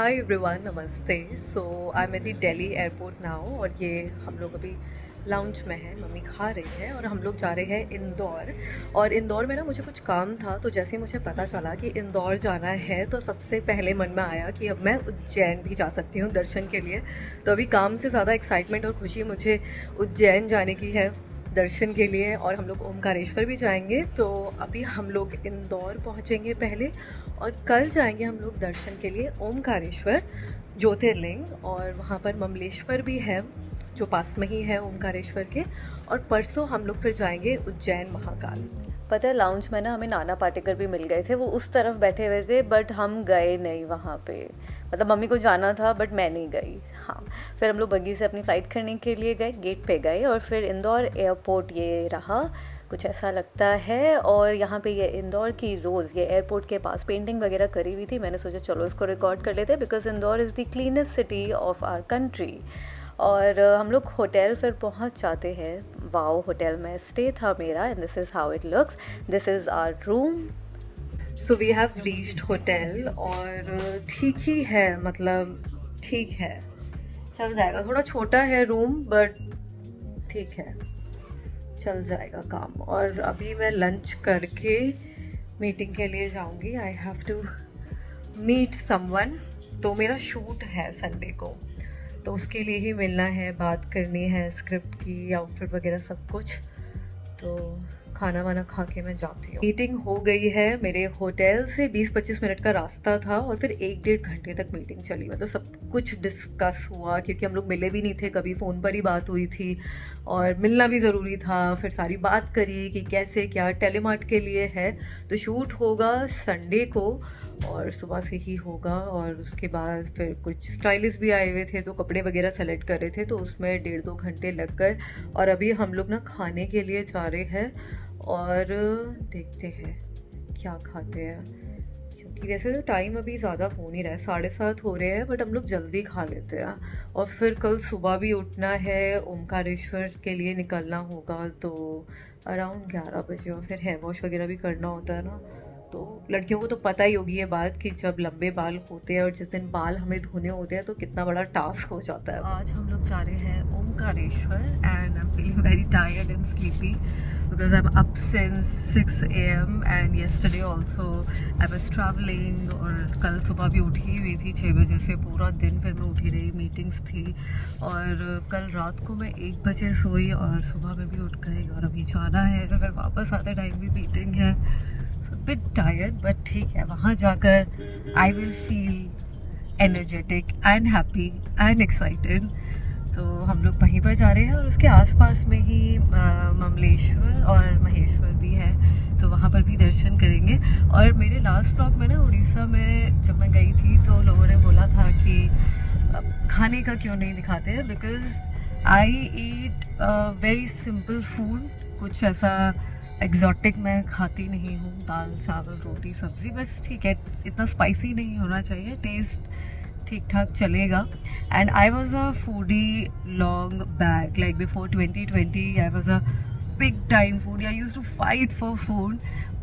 Hi everyone, namaste. So I am at the Delhi airport now और ये हम लोग अभी लाउंज में है। मम्मी खा रही है और हम लोग जा रहे हैं इंदौर। और इंदौर में ना मुझे कुछ काम था, तो जैसे ही मुझे पता चला कि इंदौर जाना है तो सबसे पहले मन में आया कि अब मैं उज्जैन भी जा सकती हूँ दर्शन के लिए। तो अभी काम से ज़्यादा एक्साइटमेंट और खुशी मुझे उज्जैन जाने की है दर्शन के लिए। और हम लोग ओमकारेश्वर भी जाएंगे। तो अभी हम लोग इंदौर पहुँचेंगे पहले और कल जाएंगे हम लोग दर्शन के लिए ओमकारेश्वर ज्योतिर्लिंग। और वहाँ पर ममलेश्वर भी है जो पास में ही है ओमकारेश्वर के। और परसों हम लोग फिर जाएंगे उज्जैन महाकाल। पता है लाउंज में ना हमें नाना पाटेकर भी मिल गए थे। वो उस तरफ बैठे हुए थे बट हम गए नहीं वहाँ पे। मतलब मम्मी को जाना था बट मैं नहीं गई। हाँ, फिर हम लोग बग्गी से अपनी फ़्लाइट करने के लिए गए, गेट पे गए और फिर इंदौर एयरपोर्ट ये रहा, कुछ ऐसा लगता है। और यहाँ पे ये इंदौर की रोज़ ये एयरपोर्ट के पास पेंटिंग वगैरह करी हुई थी। मैंने सोचा चलो इसको रिकॉर्ड कर लेते हैं because Indore is the cleanest city of our country. और हम लोग होटल फिर पहुंच जाते हैं। वाओ, होटल में स्टे था मेरा and this is how it looks. This is our room. So we have reached hotel और ठीक ही है, मतलब ठीक है, चल जाएगा। थोड़ा छोटा है रूम बट ठीक है, चल जाएगा काम। और अभी मैं लंच करके मीटिंग के लिए जाऊंगी। I have to meet someone. तो मेरा शूट है संडे को, तो उसके लिए ही मिलना है, बात करनी है स्क्रिप्ट की, आउटफिट वगैरह सब कुछ। तो खाना वाना खा के मैं जाती हूँ। मीटिंग हो गई है। मेरे होटल से 20-25 मिनट का रास्ता था और फिर 1-1.5 घंटे तक मीटिंग चली। मतलब सब कुछ डिस्कस हुआ क्योंकि हम लोग मिले भी नहीं थे कभी, फ़ोन पर ही बात हुई थी और मिलना भी ज़रूरी था। फिर सारी बात करी कि कैसे क्या टेलीमार्ट के लिए है। तो शूट होगा संडे को और सुबह से ही होगा। और उसके बाद फिर कुछ स्टाइलिस्ट भी आए हुए थे तो कपड़े वगैरह सेलेक्ट कर रहे थे, तो उसमें 1.5-2 घंटे लग गए। और अभी हम लोग ना खाने के लिए जा रहे हैं और देखते हैं क्या खाते हैं, क्योंकि वैसे तो टाइम अभी ज़्यादा हो नहीं रहा है, 7:30 हो रहे हैं, बट हम लोग जल्दी खा लेते हैं। और फिर कल सुबह भी उठना है, ओमकारेश्वर के लिए निकलना होगा तो अराउंड 11 बजे। और फिर हेयर वॉश वगैरह भी करना होता है ना। तो लड़कियों को तो पता ही होगी ये बात कि जब लंबे बाल होते हैं और जिस दिन बाल हमें धोने होते हैं तो कितना बड़ा टास्क हो जाता है। आज हम लोग जा रहे हैं Omkareshwar and I am feeling very tired and sleepy because I'm up since 6 a.m. and yesterday also I was traveling। और कल सुबह भी उठी हुई थी 6 बजे से, पूरा दिन फिर मैं उठी रही, मीटिंग्स थी। और कल रात को मैं 1 बजे सोई और सुबह में भी उठ गई और अभी जाना है। फिर वापस आते टाइम भी मीटिंग है। सो बिट टायर्ड बट ठीक है, वहाँ जाकर I will feel energetic and happy and excited. तो हम लोग वहीं पर जा रहे हैं और उसके आसपास में ही ममलेश्वर और महेश्वर भी है, तो वहाँ पर भी दर्शन करेंगे। और मेरे लास्ट व्लॉग में ना उड़ीसा में जब मैं गई थी तो लोगों ने बोला था कि खाने का क्यों नहीं दिखाते हैं, because I eat very simple food. कुछ ऐसा एग्जॉटिक मैं खाती नहीं हूँ, दाल चावल रोटी सब्ज़ी, बस ठीक है, इतना स्पाइसी नहीं होना चाहिए, टेस्ट ठीक ठाक चलेगा। And I was a foodie long back, like before 2020 I was a big time food, I use to fight for food.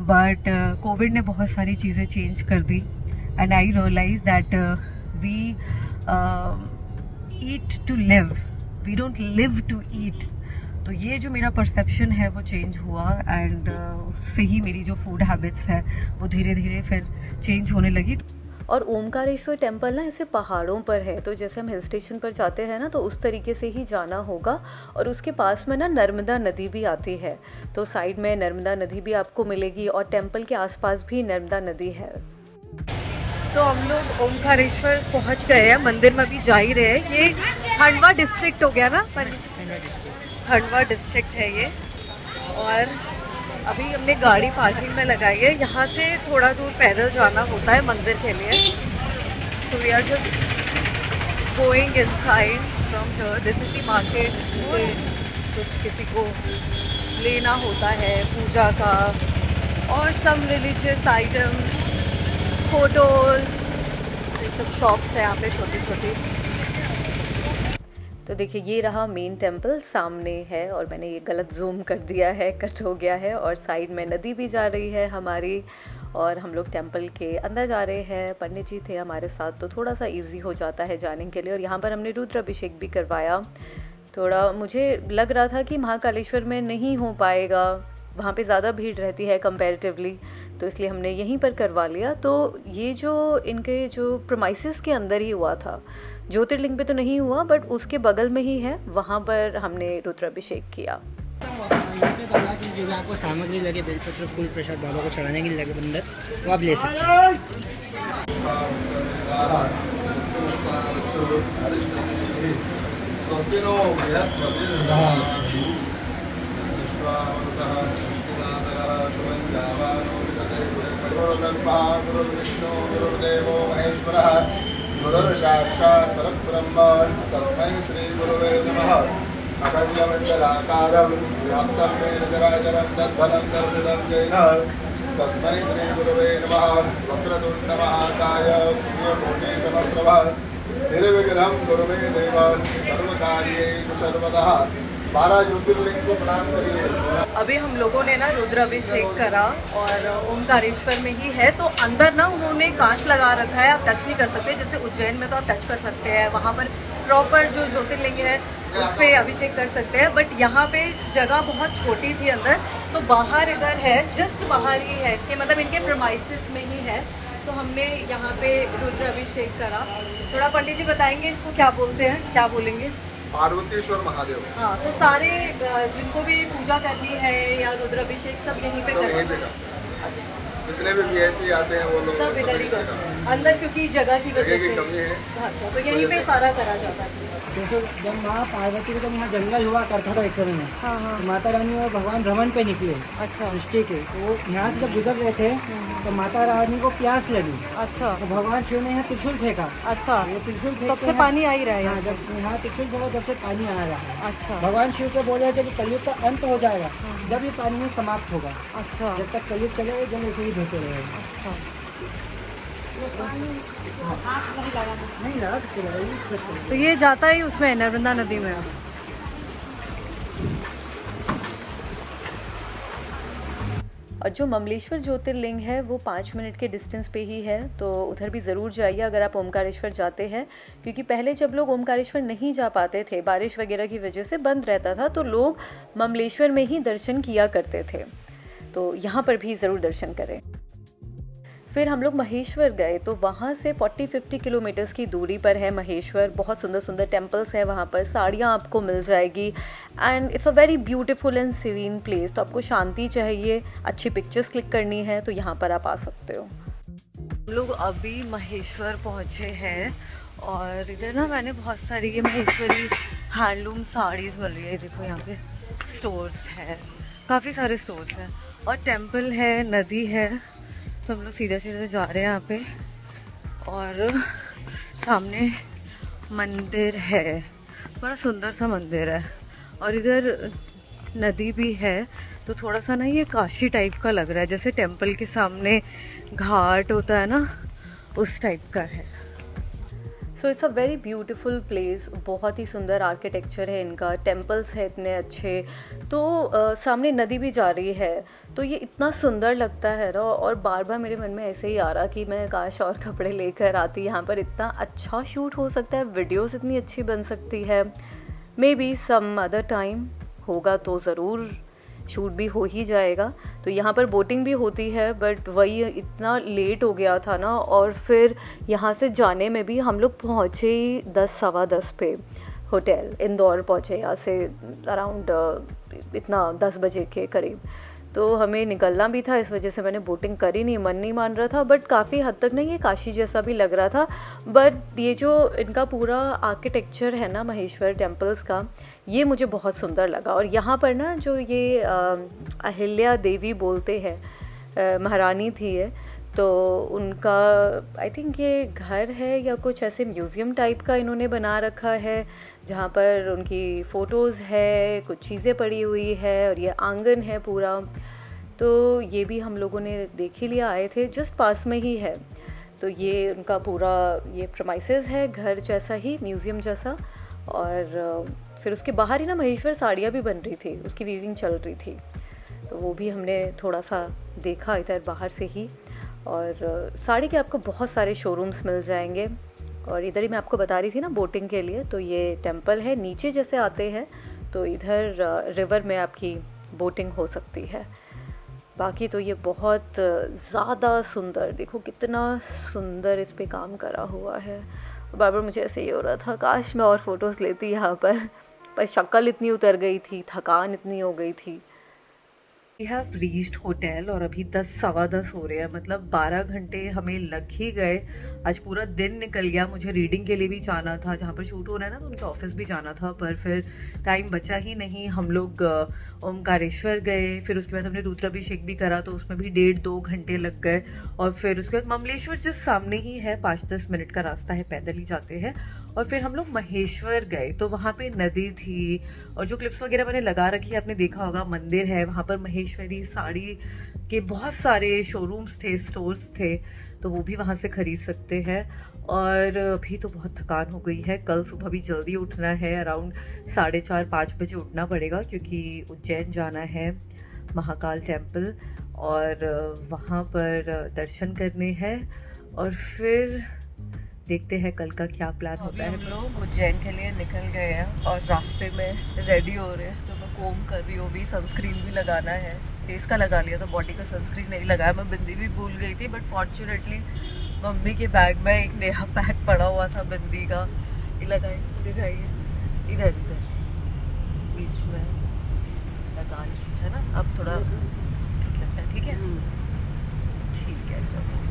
But covid ने बहुत सारी चीज़ें चेंज कर दी and I realise that we eat to live, we don't live to eat. तो ये जो मेरा परसेप्शन है वो चेंज हुआ एंड उससे ही मेरी जो फूड हैबिट्स है वो धीरे धीरे फिर चेंज होने लगी। और ओमकारेश्वर टेम्पल ना ऐसे पहाड़ों पर है, तो जैसे हम हिल स्टेशन पर जाते हैं ना तो उस तरीके से ही जाना होगा। और उसके पास में ना नर्मदा नदी भी आती है, तो साइड में नर्मदा नदी भी आपको मिलेगी और टेम्पल के आसपास भी नर्मदा नदी है। तो हम लोग ओमकारेश्वर पहुंच गए हैं, मंदिर में भी जा ही रहे हैं। ये खंडवा डिस्ट्रिक्ट हो गया ना, खंडवा डिस्ट्रिक्ट है ये। और अभी हमने गाड़ी पार्किंग में लगाई है, यहाँ से थोड़ा दूर पैदल जाना होता है मंदिर के लिए। So we are just going inside from here. This is the market, जिसे कुछ किसी को लेना होता है पूजा का, और सम रिलीजियस आइटम्स, फोटोज़, ये सब शॉप्स है यहाँ पे छोटी छोटी। तो देखिए ये रहा मेन टेम्पल सामने है, और मैंने ये गलत जूम कर दिया है, कट हो गया है। और साइड में नदी भी जा रही है हमारी। और हम लोग टेंपल के अंदर जा रहे हैं। पंडित जी थे हमारे साथ तो थोड़ा सा इजी हो जाता है जाने के लिए। और यहाँ पर हमने रुद्राभिषेक भी करवाया। थोड़ा मुझे लग रहा था कि महाकालेश्वर में नहीं हो पाएगा, वहाँ पे ज़्यादा भीड़ रहती है कंपैरेटिवली, तो इसलिए हमने यहीं पर करवा लिया। तो ये जो इनके जो प्रमाइसिस के अंदर ही हुआ था, ज्योतिर्लिंग पे तो नहीं हुआ बट उसके बगल में ही है, वहाँ पर हमने रुद्राभिषेक किया। जो भी आपको सामग्री लगे, बेलपत्र, फूल प्रसाद बाबा को चढ़ाने के लिए लगे बंदर, वो आप ले सकते हैं। गुरुर्साक्षात् परब्रह्म तस्मै श्री गुरुवे नमः। अखण्डमण्डलाकारं व्याप्तं येन चराचरं तद्फलं दर्शितं येन तस्मै श्री गुरुवे नमः। वक्रतुण्डमहाकाय सूर्यकोटिसमप्रभा निर्विघ्नं कुरु मे देव सर्वकार्येषु सर्वदा। 12 ज्योतिर्लिंग को प्रणाम करिए। अभी हम लोगों ने ना रुद्राभिषेक करा और ओमकारेश्वर में ही है, तो अंदर ना उन्होंने कांच लगा रखा है, आप टच नहीं कर सकते। जैसे उज्जैन में तो आप टच कर सकते हैं, वहाँ पर प्रॉपर जो ज्योतिर्लिंग है उस पर अभिषेक कर सकते हैं। बट यहाँ पे जगह बहुत छोटी थी अंदर, तो बाहर इधर है, जस्ट बाहर ही है इसके, मतलब इनके प्रमाइसिस में ही है। तो हमने यहाँ पे रुद्राभिषेक करा। थोड़ा पंडित जी बताएंगे इसको क्या बोलते हैं, क्या बोलेंगे? पार्वतीश्वर महादेव। हाँ, तो सारे जिनको भी पूजा करनी है या रुद्राभिषेक सब यहीं पे सब यहीं पे करते करते हैं। जितने भी वीआईपी आते हैं वो लोग सब इधर ही करते हैं अंदर, क्योंकि जगह की वजह की से। कमी है। अच्छा, तो यहीं पे सारा करा जाता है। जैसे जब माँ पार्वती को, जब यहाँ जंगल हुआ करता था एक समय में, हाँ हाँ। तो माता रानी और भगवान भ्रमण पे निकले अच्छा सृष्टि के, तो वो यहाँ से जब गुजर रहे थे तो माता रानी को प्यास लगी, अच्छा तो भगवान शिव ने यहाँ त्रिशूल फेंका। अच्छा, ये त्रिशूल फेंक तब के से यहाँ- पानी आ ही रहा है हाँ, यहाँ से। जब यहाँ त्रिशूल फेंका जब से पानी आ रहा है। अच्छा भगवान शिव को बोले जब कलयुग का अंत हो जाएगा, जब ये पानी में समाप्त होगा, अच्छा जब तक कलयुग चलेगा जल ऐसे ही बहते रहेगा। अच्छा। नहीं लगा सकते, लगा ही सकते। तो ये जाता ही उसमें नर्मदा नदी में। और जो ममलेश्वर ज्योतिर्लिंग है वो 5 मिनट के डिस्टेंस पे ही है, तो उधर भी ज़रूर जाइए अगर आप ओमकारेश्वर जाते हैं। क्योंकि पहले जब लोग ओमकारेश्वर नहीं जा पाते थे, बारिश वगैरह की वजह से बंद रहता था, तो लोग ममलेश्वर में ही दर्शन किया करते थे। तो यहाँ पर भी ज़रूर दर्शन करें। फिर हम लोग महेश्वर गए, तो वहाँ से 40-50 किलोमीटर्स की दूरी पर है महेश्वर। बहुत सुंदर सुंदर टेम्पल्स हैं वहाँ पर, साड़ियाँ आपको मिल जाएगी and it's a very beautiful and serine place. तो आपको शांति चाहिए, अच्छी पिक्चर्स क्लिक करनी है, तो यहाँ पर आप आ सकते हो। हम लोग अभी महेश्वर पहुँचे हैं और इधर ना मैंने बहुत सारी ये महेश्वरी हैंडलूम साड़ीज़ मिल रही है। देखो यहाँ पे स्टोर्स हैं, काफ़ी सारे स्टोर्स हैं और टेम्पल है, नदी है। तो हम लोग सीधे सीधे जा रहे हैं यहाँ पे और सामने मंदिर है, बड़ा सुंदर सा मंदिर है और इधर नदी भी है। तो थोड़ा सा ना ये काशी टाइप का लग रहा है, जैसे टेम्पल के सामने घाट होता है ना, उस टाइप का है। So it's a very beautiful place. बहुत ही सुंदर आर्किटेक्चर है इनका, टेम्पल्स है इतने अच्छे। तो सामने नदी भी जा रही है, तो ये इतना सुंदर लगता है ना। और बार बार मेरे मन में ऐसे ही आ रहा कि मैं काश और कपड़े लेकर आती। यहाँ पर इतना अच्छा शूट हो सकता है, वीडियोस इतनी अच्छी बन सकती है। Maybe some other time होगा तो ज़रूर शूट भी हो ही जाएगा। तो यहाँ पर बोटिंग भी होती है, बट वही इतना लेट हो गया था ना। और फिर यहाँ से जाने में भी हम लोग पहुँचे 10-10:15 पे होटल, इंदौर पहुँचे यहाँ से अराउंड इतना 10 बजे के करीब। तो हमें निकलना भी था, इस वजह से मैंने बोटिंग करी नहीं, मन नहीं मान रहा था। बट काफ़ी हद तक ना ये काशी जैसा भी लग रहा था। बट ये जो इनका पूरा आर्किटेक्चर है ना महेश्वर टेम्पल्स का, ये मुझे बहुत सुंदर लगा। और यहाँ पर ना जो ये अहिल्या देवी बोलते हैं, महारानी थी ये, तो उनका आई थिंक ये घर है या कुछ ऐसे म्यूज़ियम टाइप का इन्होंने बना रखा है, जहाँ पर उनकी फ़ोटोज़ है, कुछ चीज़ें पड़ी हुई है और ये आंगन है पूरा। तो ये भी हम लोगों ने देख ही लिया, आए थे, जस्ट पास में ही है। तो ये उनका पूरा ये प्रेमाइसेस है, घर जैसा ही, म्यूज़ियम जैसा। और फिर उसके बाहर ही ना महेश्वर साड़ियाँ भी बन रही थी, उसकी वीविंग चल रही थी, तो वो भी हमने थोड़ा सा देखा इधर बाहर से ही। और साड़ी के आपको बहुत सारे शोरूम्स मिल जाएंगे। और इधर ही मैं आपको बता रही थी ना बोटिंग के लिए, तो ये टेंपल है। नीचे जैसे आते हैं तो इधर रिवर में आपकी बोटिंग हो सकती है। बाकी तो ये बहुत ज़्यादा सुंदर, देखो कितना सुंदर इस पे काम करा हुआ है। बार बार मुझे ऐसे ही हो रहा था काश मैं और फ़ोटोज़ लेती यहाँ पर शक्ल इतनी उतर गई थी, थकान इतनी हो गई थी। वी हैव रीच्ड होटल और अभी 10 सवा 10 हो रहे हैं, मतलब 12 घंटे हमें लग ही गए। आज पूरा दिन निकल गया। मुझे रीडिंग के लिए भी जाना था, जहाँ पर शूट हो रहा है ना, तो उनके ऑफिस भी जाना था, पर फिर टाइम बचा ही नहीं। हम लोग ओमकारेश्वर गए, फिर उसके बाद हमने रुद्राभिषेक भी करा, तो उसमें भी 1.5-2 घंटे लग गए। और फिर उसके बाद ममलेश्वर जिस सामने ही है, 5-10 मिनट का रास्ता है, पैदल ही जाते हैं। और फिर हम लोग महेश्वर गए, तो वहाँ पे नदी थी और जो क्लिप्स वगैरह मैंने लगा रखी है आपने देखा होगा, मंदिर है वहाँ पर। महेश्वरी साड़ी के बहुत सारे शोरूम्स थे, स्टोर्स थे, तो वो भी वहाँ से ख़रीद सकते हैं। और अभी तो बहुत थकान हो गई है। कल सुबह भी जल्दी उठना है, अराउंड 4:30-5 बजे उठना पड़ेगा, क्योंकि उज्जैन जाना है महाकाल टेम्पल और वहाँ पर दर्शन करने हैं। और फिर देखते हैं कल का क्या प्लान होता है। हम लोग उज्जैन के लिए निकल गए हैं और रास्ते में रेडी हो रहे हैं, तो मैं कोम कर रही हूँ। भी सनस्क्रीन भी लगाना है, फेस का लगा लिया, तो बॉडी का सनस्क्रीन नहीं लगाया। मैं बिंदी भी भूल गई थी, बट फॉर्चुनेटली मम्मी के बैग में एक नया पैक पड़ा हुआ था बिंदी का। ये लगाइए, दिखाइए, इधर इधर बीच में लगा ली है ना। अब थोड़ा ठीक लगता है, ठीक है ठीक है। चलो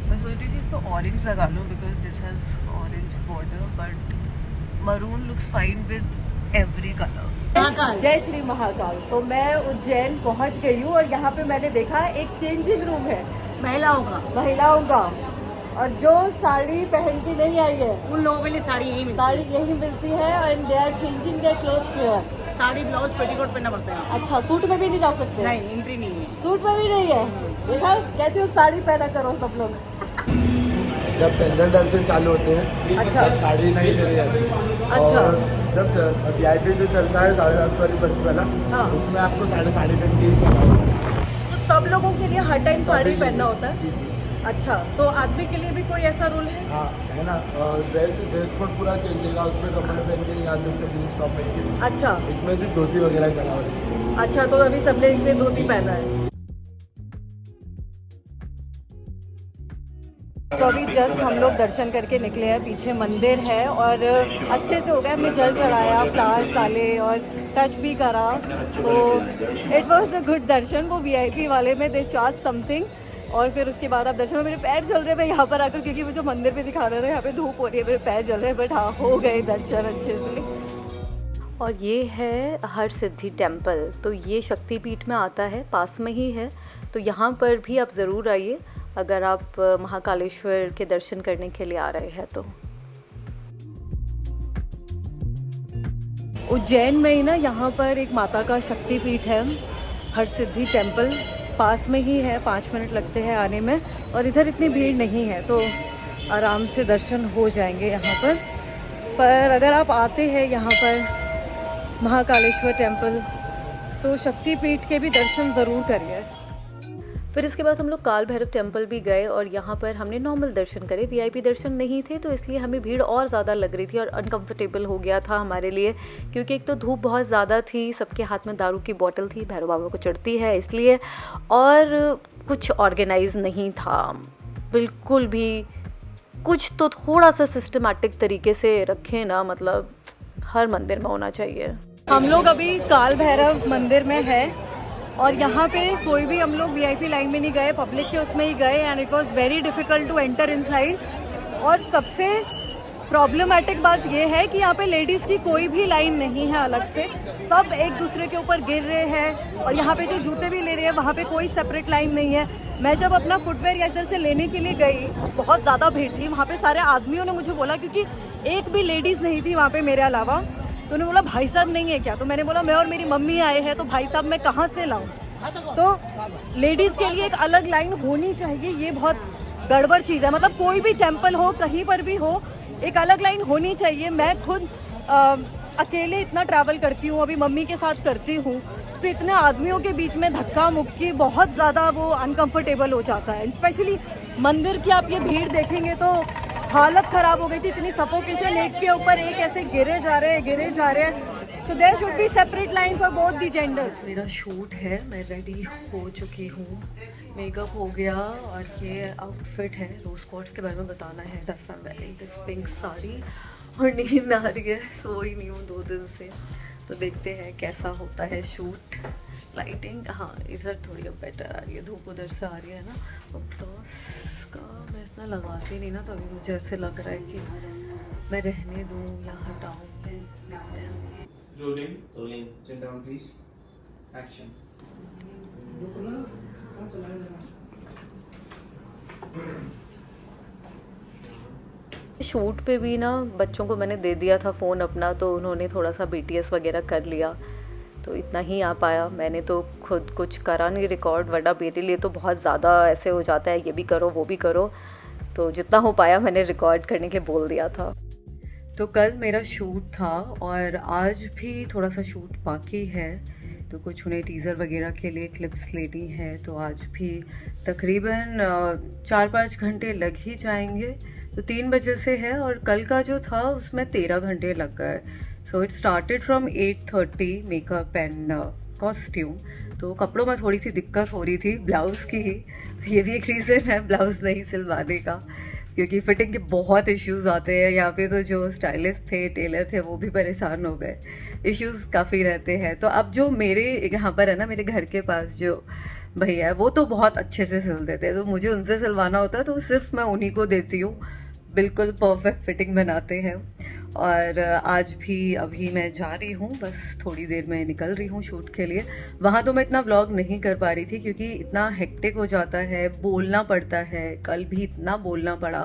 मैं सोच रही थी इसको ऑरेंज लगा लूँ, because this has orange border, but maroon looks fine with every colour. जय श्री महाकाल। तो मैं उज्जैन पहुंच गई हूँ और यहाँ पे मैंने देखा एक चेंजिंग रूम है महिलाओं का, और जो साड़ी पहन के नहीं आई है उन लोगों के लिए साड़ी यही मिलती है, and they are changing their clothes here. Sari blouse petticoat पहनना पड़ता है। अच्छा, सूट में भी नहीं जा सकते? नहीं, एंट्री नहीं है। सूट में भी नहीं है। देखा, कहती हूँ साड़ी पहना करो सब लोग। जब चंदन दर्शन चालू होते हैं, अच्छा, तब साड़ी नहीं मिल जाती। अच्छा, और जब VIP जो चलता है 7:30 वाली बस वाला, हाँ, उसमें आपको साड़ी पहन के, तो सब लोगों के लिए हर टाइम साड़ी पहनना होता है? जी जी। अच्छा, तो आदमी के लिए भी कोई ऐसा रूल है? हाँ है ना। ड्रेस कोड पूरा चेंज होगा, उसमें कपड़े पहन के नहीं आ सकते, जींस टॉप पहन के। अच्छा, इसमें सिर्फ धोती वगैरह चला हुआ है। अच्छा, तो अभी सबने इसलिए धोती पहना है। तो अभी जस्ट हम लोग दर्शन करके निकले हैं। पीछे मंदिर है और अच्छे से हो गया। हमने जल चढ़ाया, फ्लावर्स डाले और टच भी करा, तो इट वॉज अ गुड दर्शन। वो VIP वाले में दे चार्ज समथिंग, और फिर उसके बाद आप दर्शन में, मेरे पैर जल रहे हैं यहाँ पर आकर, क्योंकि वो जो मंदिर पे दिखा रहे थे यहाँ पे धूप हो रही है, मेरे पैर जल रहे हैं, बट हाँ हो गए दर्शन अच्छे से। और ये है हर सिद्धि टेम्पल, तो ये शक्तिपीठ में आता है, पास में ही है। तो यहाँ पर भी आप ज़रूर आइए अगर आप महाकालेश्वर के दर्शन करने के लिए आ रहे हैं तो। उज्जैन में ही ना यहाँ पर एक माता का शक्तिपीठ है, हर सिद्धि टेम्पल, पास में ही है, 5 मिनट लगते हैं आने में। और इधर इतनी भीड़ नहीं है, तो आराम से दर्शन हो जाएंगे यहाँ पर अगर आप आते हैं यहाँ पर महाकालेश्वर टेम्पल, तो शक्तिपीठ के भी दर्शन ज़रूर करिए। फिर इसके बाद हम लोग काल भैरव टेम्पल भी गए और यहाँ पर हमने नॉर्मल दर्शन करे, VIP दर्शन नहीं थे, तो इसलिए हमें भीड़ और ज़्यादा लग रही थी और अनकंफर्टेबल हो गया था हमारे लिए, क्योंकि एक तो धूप बहुत ज़्यादा थी, सबके हाथ में दारू की बोतल थी, भैरव बाबा को चढ़ती है इसलिए, और कुछ ऑर्गेनाइज नहीं था बिल्कुल भी। कुछ तो थोड़ा सा सिस्टमेटिक तरीके से रखें ना, मतलब हर मंदिर में होना चाहिए। हम लोग अभी काल भैरव मंदिर में है और यहाँ पे कोई भी हम लोग VIP लाइन में नहीं गए, पब्लिक के उसमें ही गए, and it was very difficult to enter inside. और सबसे प्रॉब्लमेटिक बात ये है कि यहाँ पे लेडीज़ की कोई भी लाइन नहीं है अलग से, सब एक दूसरे के ऊपर गिर रहे हैं। और यहाँ पे जो जूते भी ले रहे हैं, वहाँ पे कोई सेपरेट लाइन नहीं है। मैं जब अपना फुटवेयर या इधर से लेने के लिए गई, बहुत ज़्यादा भीड़ थी वहाँ पे। सारे आदमियों ने मुझे बोला, क्योंकि एक भी लेडीज़ नहीं थी वहाँ पे मेरे अलावा, तो उन्होंने बोला भाई साहब नहीं है क्या? तो मैंने बोला मैं और मेरी मम्मी आए हैं, तो भाई साहब मैं कहाँ से लाऊं? तो लेडीज़ के लिए एक अलग लाइन होनी चाहिए, ये बहुत गड़बड़ चीज़ है। मतलब कोई भी टेम्पल हो, कहीं पर भी हो, एक अलग लाइन होनी चाहिए। मैं खुद अकेले इतना ट्रैवल करती हूँ, अभी मम्मी के साथ करती हूँ, तो इतने आदमियों के बीच में धक्का मुक्की बहुत ज़्यादा वो अनकंफर्टेबल हो जाता है। स्पेशली मंदिर की आप ये भीड़ देखेंगे तो हालत ख़राब हो गई थी, इतनी सफोकेशन, एक के ऊपर एक ऐसे गिरे जा रहे हैं। So there should be separate line for both the genders. मेरा शूट है, मैं रेडी हो चुकी हूँ, मेकअप हो गया और ये आउटफिट है। रोज कॉर्ड्स के बारे में बताना है। That's why I am wearing this pink sari और नींद आ रही है, सोई नहीं हूँ 2 दिन से, तो देखते हैं कैसा होता है शूट। लाइटिंग हाँ इधर थोड़ी अब बेटर आ रही है, धूप उधर से आ रही है ना। और ग्लॉस का मैं इतना लगाती नहीं ना, तो अभी मुझे ऐसे लग रहा है कि मैं रहने दूँ या हटाऊँ। देखते हैं। Rolling. Sit down, please. Action. Shoot पे भी ना बच्चों को मैंने दे दिया था फ़ोन अपना, तो उन्होंने थोड़ा सा BTS वगैरह कर लिया, तो इतना ही आ पाया। मैंने तो खुद कुछ करा नहीं रिकॉर्ड, वरना मेरे लिए तो बहुत ज़्यादा ऐसे हो जाता है, ये भी करो वो भी करो, तो जितना हो पाया मैंने रिकॉर्ड करने के बोल दिया था। तो कल मेरा शूट था और आज भी थोड़ा सा शूट बाकी है, तो कुछ उन्हें टीज़र वगैरह के लिए क्लिप्स लेनी है, तो आज भी तकरीबन 4-5 घंटे लग ही जाएंगे। तो 3 बजे से है और कल का जो था उसमें 13 घंटे लग गए। So it started from 8:30 makeup and costume. तो कपड़ों में थोड़ी सी दिक्कत हो रही थी, ब्लाउज़ की ही, ये भी एक रीज़न है ब्लाउज़ नहीं सिलवाने का, क्योंकि फिटिंग के बहुत इश्यूज आते हैं यहाँ पे। तो जो स्टाइलिस्ट थे, टेलर थे, वो भी परेशान हो गए, इश्यूज काफ़ी रहते हैं। तो अब जो मेरे यहाँ पर है ना, मेरे घर के पास जो भैया है वो तो बहुत अच्छे से सिल देते हैं, तो मुझे उनसे सिलवाना होता है तो सिर्फ मैं उन्हीं को देती हूँ, बिल्कुल परफेक्ट फिटिंग बनाते हैं। और आज भी अभी मैं जा रही हूँ, बस थोड़ी देर में निकल रही हूँ शूट के लिए। वहाँ तो मैं इतना व्लॉग नहीं कर पा रही थी क्योंकि इतना हेक्टिक हो जाता है, बोलना पड़ता है। कल भी इतना बोलना पड़ा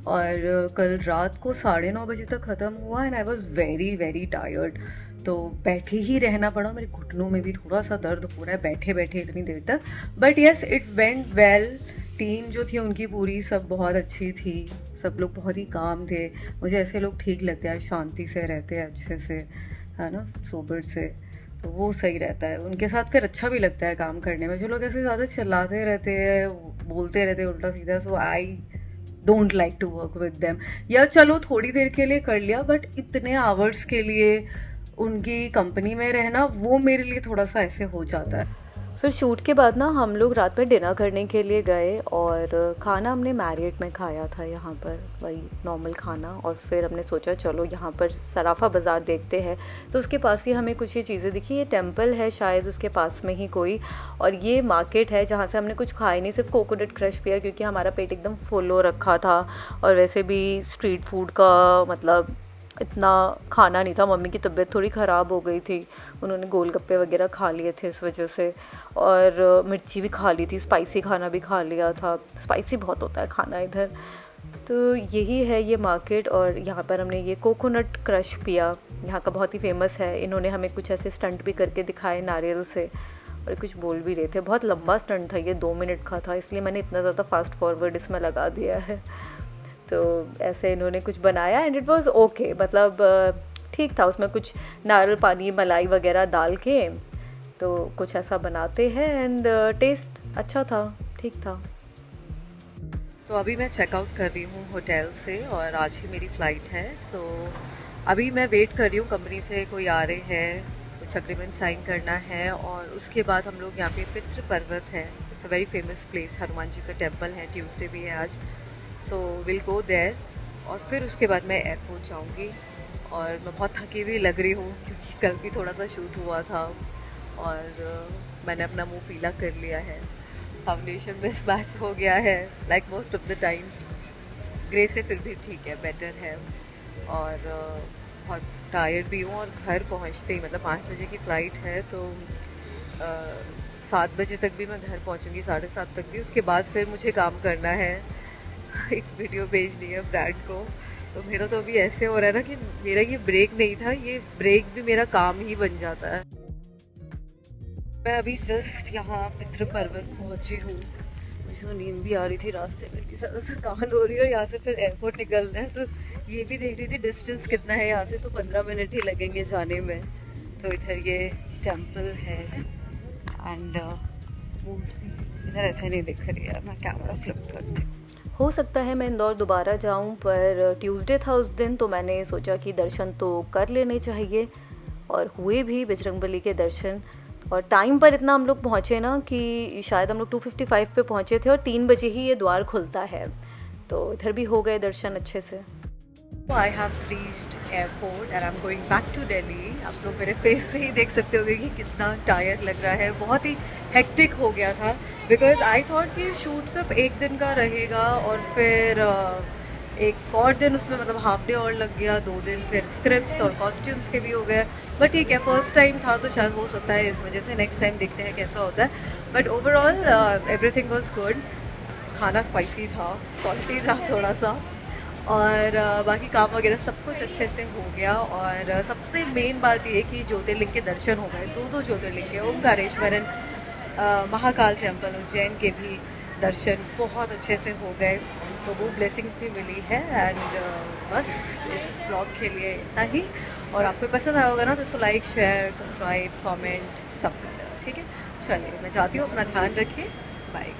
और कल रात को 9:30 बजे तक ख़त्म हुआ and I was very very tired. तो बैठे ही रहना पड़ा, मेरे घुटनों में भी थोड़ा सा दर्द हो रहा है बैठे बैठे इतनी देर तक। But yes it went well. Team जो थी उनकी पूरी सब बहुत अच्छी थी, सब लोग बहुत ही काम थे। मुझे ऐसे लोग ठीक लगते हैं, शांति से रहते हैं, अच्छे से, है ना, सोबर से, तो वो सही रहता है। उनके साथ फिर अच्छा भी लगता है काम करने में। जो लोग ऐसे ज़्यादा चिल्लाते रहते हैं, बोलते रहते हैं उल्टा सीधा, so I don't like to work with them. या चलो थोड़ी देर के लिए कर लिया, बट इतने आवर्स के लिए उनकी कंपनी में रहना वो मेरे लिए थोड़ा सा ऐसे हो जाता है। फिर शूट के बाद ना हम लोग रात में डिनर करने के लिए गए और खाना हमने मैरियट में खाया था, यहाँ पर वही नॉर्मल खाना। और फिर हमने सोचा चलो यहाँ पर सराफा बाज़ार देखते हैं, तो उसके पास ही हमें कुछ ये चीज़ें दिखी। ये टेंपल है शायद उसके पास में ही कोई, और ये मार्केट है जहाँ से हमने कुछ खाया नहीं, सिर्फ कोकोनट क्रश पिया क्योंकि हमारा पेट एकदम फुल हो रखा था। और वैसे भी स्ट्रीट फूड का मतलब इतना खाना नहीं था, मम्मी की तबीयत थोड़ी ख़राब हो गई थी, उन्होंने गोलगप्पे वगैरह खा लिए थे इस वजह से, और मिर्ची भी खा ली थी, स्पाइसी खाना भी खा लिया था, स्पाइसी बहुत होता है खाना इधर। तो यही है ये मार्केट, और यहाँ पर हमने ये कोकोनट क्रश पिया, यहाँ का बहुत ही फेमस है। इन्होंने हमें कुछ ऐसे स्टंट भी करके दिखाए नारियल से, और कुछ बोल भी रहे थे। बहुत लंबा स्टंट था ये, 2 मिनट का था, इसलिए मैंने इतना ज़्यादा फास्ट फॉरवर्ड इसमें लगा दिया है। तो ऐसे इन्होंने कुछ बनाया एंड इट वाज ओके, मतलब ठीक था। उसमें कुछ नारियल पानी, मलाई वगैरह डाल के तो कुछ ऐसा बनाते हैं एंड टेस्ट अच्छा था, ठीक था। तो अभी मैं चेकआउट कर रही हूँ होटल से और आज ही मेरी फ़्लाइट है। सो अभी मैं वेट कर रही हूँ, कंपनी से कोई आ रहे हैं, कुछ अग्रीमेंट साइन करना है, और उसके बाद हम लोग यहाँ पे पितृ पर्वत है, it's a very famous place, Hanuman ji का टेम्पल है, ट्यूसडे भी है आज, सो विल गो देयर। और फिर उसके बाद मैं एयरपोर्ट जाऊँगी। और मैं बहुत थकी हुई लग रही हूँ क्योंकि कल भी थोड़ा सा शूट हुआ था और मैंने अपना मुंह पीला कर लिया है, फाउंडेशन मिसमैच हो गया है like most of the times. Grey से फिर भी ठीक है, बेटर है, और बहुत टायर्ड भी हूँ। और घर पहुँचते ही, मतलब 5 बजे की फ़्लाइट है, तो 7 बजे तक भी मैं घर पहुँचूँगी, 7:30 तक भी। उसके बाद फिर मुझे काम करना है, एक वीडियो भेजनी है ब्रांड को। तो मेरा तो अभी ऐसे हो रहा है ना कि मेरा ये ब्रेक नहीं था, ये ब्रेक भी मेरा काम ही बन जाता है। मैं अभी जस्ट यहाँ पितृ पर्वत पहुँची हूँ, मुझे तो नींद भी आ रही थी रास्ते में, इतनी ज़्यादा थकान हो रही है। और यहाँ से फिर एयरपोर्ट निकलना है, तो ये भी देख रही थी डिस्टेंस कितना है यहाँ से, तो 15 मिनट ही लगेंगे जाने में। तो इधर ये टेम्पल है एंड इधर ऐसे नहीं दिख रही है, मैं कैमरा फ्लिप करती हूँ। हो सकता है मैं इंदौर दोबारा जाऊं, पर ट्यूसडे था उस दिन, तो मैंने सोचा कि दर्शन तो कर लेने चाहिए, और हुए भी बजरंगबली के दर्शन। और टाइम पर इतना हम लोग पहुँचे ना कि शायद हम लोग 2:55 पे पहुँचे थे और 3 बजे ही ये द्वार खुलता है, तो इधर भी हो गए दर्शन अच्छे से। I have reached airport and I'm going back to Delhi. आप लोग मेरे फेस से ही देख सकते होंगे कि कितना टायर्ड लग रहा है, बहुत ही हेक्टिक हो गया था, बिकॉज आई थॉट कि शूट सिर्फ एक दिन का रहेगा और फिर एक और दिन उसमें मतलब हाफ डे और लग गया, 2 दिन फिर स्क्रिप्ट्स और कॉस्ट्यूम्स के भी हो गए। बट ठीक है, फर्स्ट टाइम था तो शायद हो सकता है इस वजह से, नेक्स्ट टाइम देखते हैं कैसा होता है। But overall everything was good. खाना स्पाइसी था, सॉल्टी था थोड़ा सा, और बाकी काम वगैरह सब कुछ अच्छे से हो गया। और सबसे मेन बात ये कि ज्योतिर्लिंग के दर्शन हो गए, 2 ज्योतिर्लिंग के, ओमकारेश्वर, महाकाल टेम्पल उज्जैन के भी दर्शन बहुत अच्छे से हो गए, तो वो ब्लेसिंग्स भी मिली है। एंड बस इस ब्लॉग के लिए इतना ही, और आपको पसंद आया होगा ना तो इसको लाइक, शेयर, सब्सक्राइब, कमेंट सब करना, ठीक है। चलिए मैं जाती हूँ, अपना ध्यान रखिए, बाय।